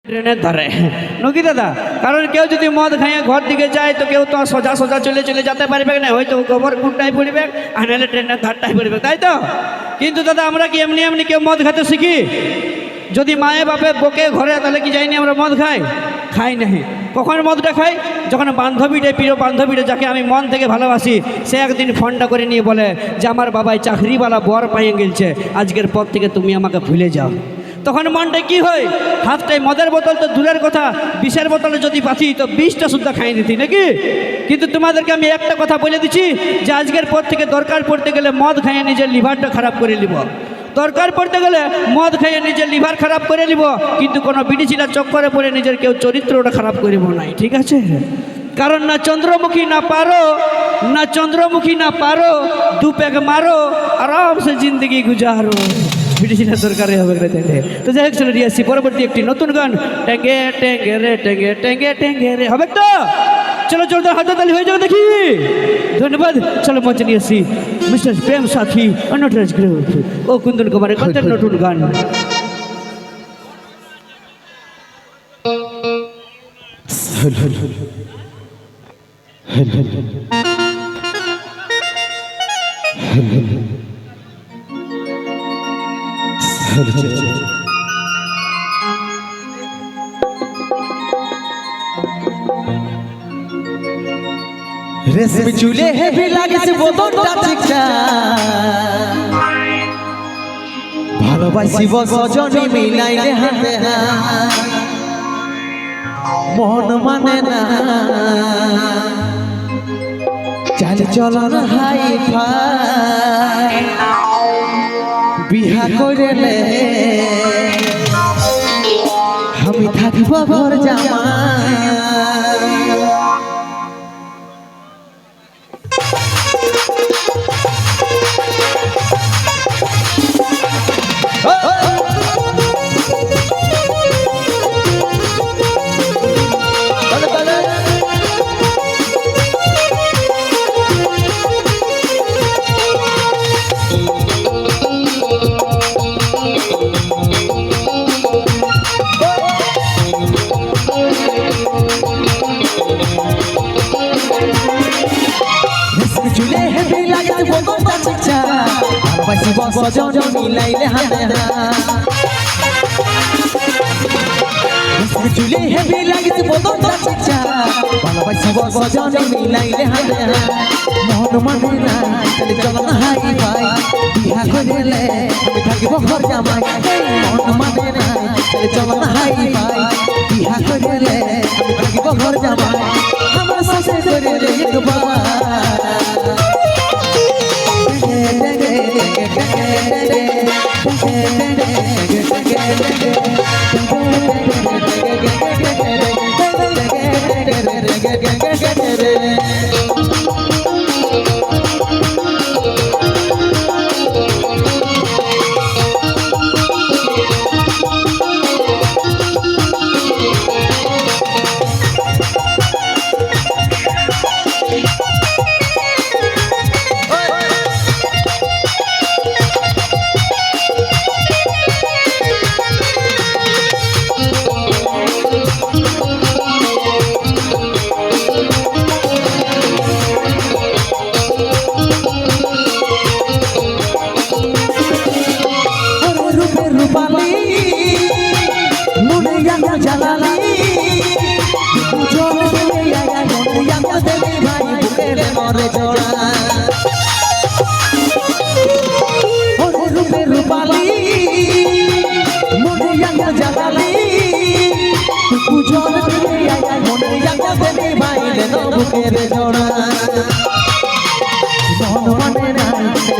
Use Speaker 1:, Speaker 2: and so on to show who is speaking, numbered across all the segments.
Speaker 1: ট্রেনের ধারে নাকি দাদা? কারণ কেউ যদি মদ খাইয়ে ঘর দিকে যায় তো কেউ তো সোজা সোজা চলে চলে যেতে পারবে না, হয়তো গোবর কুটটাই পড়বে আর নাহলে ট্রেনের ধারটাই পড়বে, তাই তো? কিন্তু দাদা আমরা কি এমনি এমনি কেউ মদ খেতে শিখি? যদি মায়ে বাপে বকে ঘরে তাহলে কি যাইনি আমরা মদ খাই? খাই নাই। কখন মদটা খাই? যখন বান্ধবীটা, প্রিয় বান্ধবীটা যাকে আমি মন থেকে ভালোবাসি, সে একদিন ফোনটা করে নিয়ে বলে যে আমার বাবাই চাকরিওয়ালা বর পাইয়ে গেলছে, আজকের পর থেকে তুমি আমাকে ভুলে যাও। তখন মনটা কি হয়? হাতটায় মদের বোতল তো দূরের কথা, বিষের বোতলে যদি পাচ্ছি তো বিষটা শুদ্ধ খাই নিতি নাকি? কিন্তু তোমাদেরকে আমি একটা কথা বলে দিচ্ছি যে আজকের পর থেকে দরকার পড়তে গেলে মদ খাইয়ে নিজের লিভারটা খারাপ করে নিব, দরকার পড়তে গেলে মদ খাইয়ে নিজের লিভার খারাপ করে নিব, কিন্তু কোনো বিডিচিলা চক্করে পড়ে নিজের কেউ চরিত্রটা খারাপ করিব নাই, ঠিক আছে? কারণ না চন্দ্রমুখী না পারো, না চন্দ্রমুখী না পারো, দু প্যাক মারো আরাম সে জিন্দগি গুজারো, বিডিচিলা দরকারে হবে রে। তো যাই হোক চলে দিয়ে আসছি পরবর্তী একটি নতুন গান, টেঙ্গে টেঙ্গে রে টেঙ্গে টেঙ্গে টেঙ্গে রে, হবে তো? চলো জোরদার হাততালি হয়ে যাবে দেখি। ধন্যবাদ। চলো মঞ্চে নিয়ে আসি মিস্টার প্রেম সাথী নটরাজ গ্রুপ ও কুন্দন কুমারের কত নতুন গান।
Speaker 2: রেশমি চুলে হেভি লাগছে বদনটা ঠিকঠাক, ভালোবাসি বজনী মিলাইলে হাতে হাত, মন মানে না চাল চলন হাই ফাই, বিহা কইলে আমি থাকিব ঘর জামাই। চুলে হেভি লাগছে বদনটা ঠিকঠাক, ভালোবাসি বজনী মিলাইলে হাতে হাত, চুলে হেভি লাগছে বদনটা ঠিকঠাক, ভালোবাসি বজনী মিলাইলে হাতে হাত, মন মানে না চলে চলো না হাই ফাই, বিহা কইলে আমি থাকিব ঘর জামাই। মন মানে না চলে চলো না হাই ফাই, বিহা কইলে আমি থাকিব ঘর জামাই। আমার সাথে করে রে একবার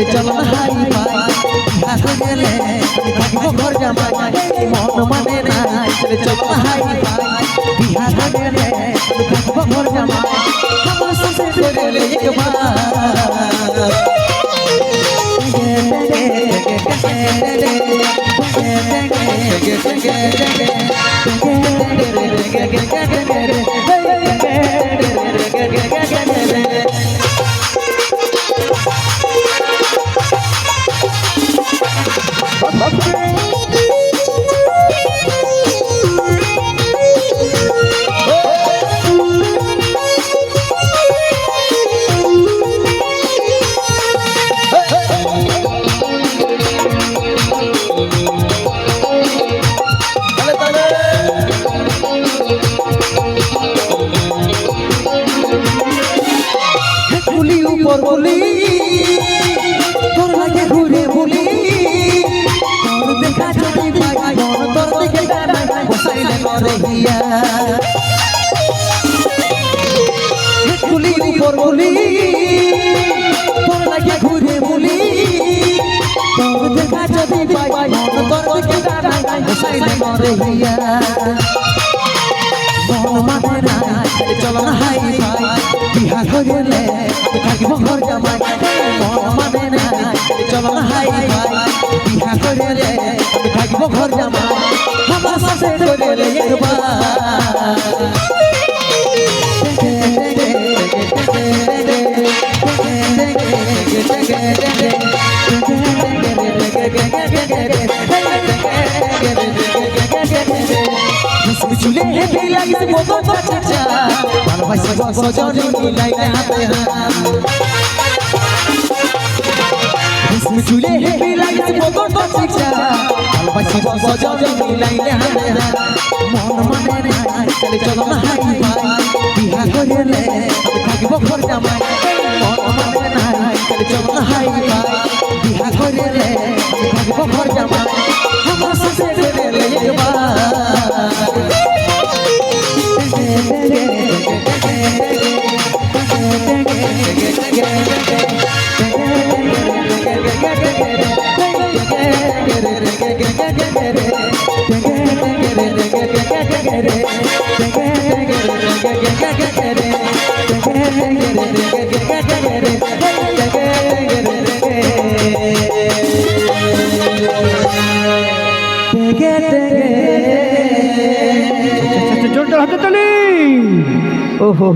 Speaker 2: চলো হাই ফাই গেলে ঘর জামাই। মন মানে না চলো হাই ফাই বিহা গেলে ঘর জামাই। আমার সাথে করে একবার উপর বলি তোর লাগে ঘুরে বলি তোর দেখা যদি পাই মন তোর দিকে টানাই বসাইলে করে হিয়া বলি উপর বলি তোর লাগে ঘুরে বলি তোর দেখা যদি পাই মন তোর দিকে টানাই বসাইলে করে হিয়া মন মানে না চলো না হাই ভাই বিহা করিলে থাকিব ঘর জামাই মন মানে না চলো না হাই ভাই বিহা করিলে থাকিব ঘর জামাই আমার সাথে করিলে একবার চুলে হেভি লাগিছে মদন চাচা ভালোবাসি সজনী মিলাইলে হাতে হাত চুলে হেভি লাগিছে মদন চাচা ভালোবাসি সজনী মিলাইলে হাতে হাত মন মানে না চলে চলো না হাই ভাই বিহা করিলে থাকিব ঘর জামাই মন মানে না চলে চলো না হাই ভাই বিহা করিলে থাকিব ঘর জামাই আমার সাথে করিলে একবার
Speaker 1: জোরদার হাতে তালি। ওহো